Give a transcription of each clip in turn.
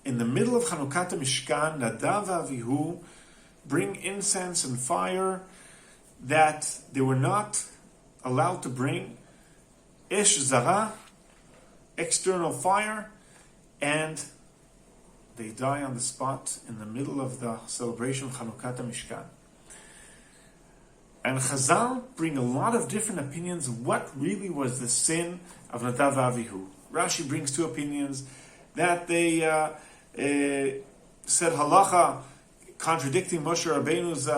in the middle of Chanukat Mishkan, Nadav Avihu bring incense and fire that they were not allowed to bring, Esh Zara, external fire, and they die on the spot in the middle of the celebration of Chanukat Mishkan. And Chazal bring a lot of different opinions what really was the sin of Nadav Avihu. Rashi brings two opinions, that they said halacha contradicting Moshe Rabbeinu's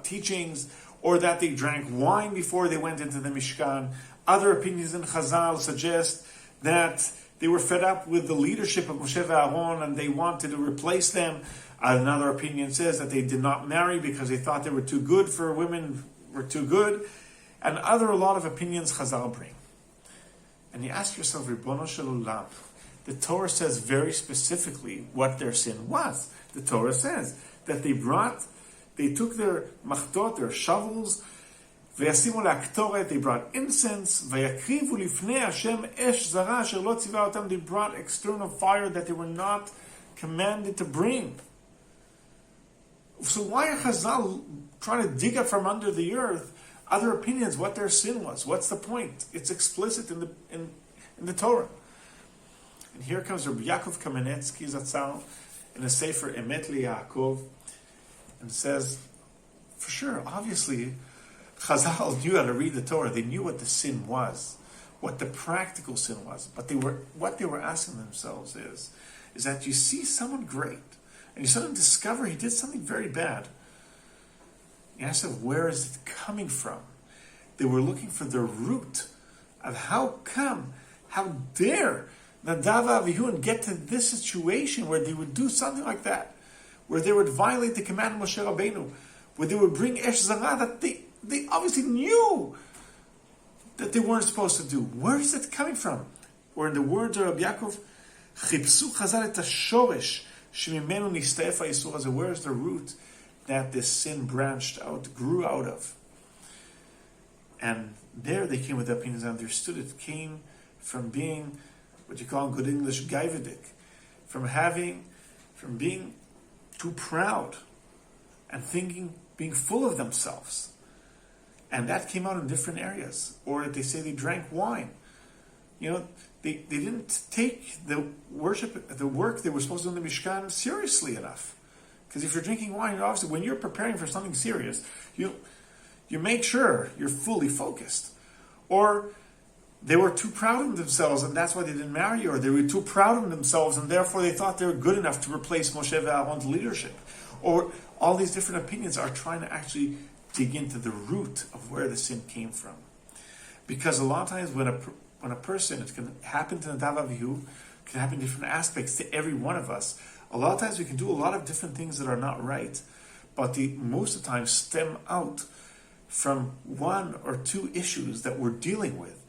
teachings, or that they drank wine before they went into the Mishkan. Other opinions in Chazal suggest that they were fed up with the leadership of Moshe and Aaron and they wanted to replace them. Another opinion says that they did not marry because they thought they were too good for women, were too good. And a lot of opinions Chazal bring. And you ask yourself, Ribbono Shel Olam, the Torah says very specifically what their sin was. The Torah says that they took their machtot, their shovels, וישימו להקטורת, they brought incense, ויקריבו לפני השם אש זרה אשר לא ציווה אותם, they brought external fire that they were not commanded to bring. So why are Chazal trying to dig up from under the earth other opinions, what their sin was? What's the point? It's explicit in the Torah. And here comes Rabbi Yaakov Kamenetsky Zatzal in a Sefer Emet LiYaakov and says, for sure, obviously, Chazal knew how to read the Torah. They knew what the sin was, what the practical sin was. But what they were asking themselves is that you see someone great, and you suddenly discover he did something very bad. You ask them, where is it coming from? They were looking for the root of how dare Nadav Avihu and get to this situation where they would do something like that, where they would violate the command of Moshe Rabbeinu, where they would bring Esh Zara that they obviously knew that they weren't supposed to do. Where is it coming from? Or in the words of Rabbi Yaakov, Chipsu Chazal et hashoresh shemimenu nisteif ha'isur hazeh. Where is the root that this sin branched out, grew out of? And there they came with the opinions and understood it came from being what you call in good English gaivadik, from being too proud and being full of themselves. And that came out in different areas. Or they say they drank wine. They didn't take the work they were supposed to do in the Mishkan seriously enough. Because if you're drinking wine, obviously when you're preparing for something serious, you make sure you're fully focused. Or they were too proud of themselves and that's why they didn't marry, or they were too proud of themselves and therefore they thought they were good enough to replace Moshe and Aaron's leadership. Or all these different opinions are trying to actually dig into the root of where the sin came from. Because a lot of times when a person, it can happen to Nadav Avihu, it can happen in different aspects to every one of us. A lot of times we can do a lot of different things that are not right, but most of the time stem out from one or two issues that we're dealing with.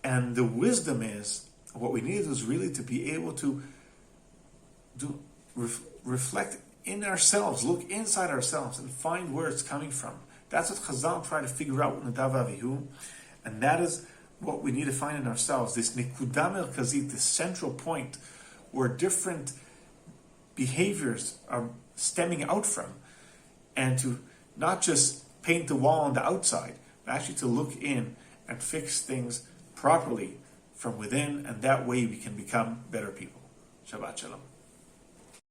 And the wisdom is, what we need is really to be able to reflect in ourselves, look inside ourselves and find where it's coming from. That's what Chazal tried to figure out with Nadav Avihu, and that is what we need to find in ourselves, this nekuda merkazit, this central point where different behaviors are stemming out from, and to not just paint the wall on the outside, but actually to look in and fix things properly from within, and that way we can become better people. Shabbat Shalom.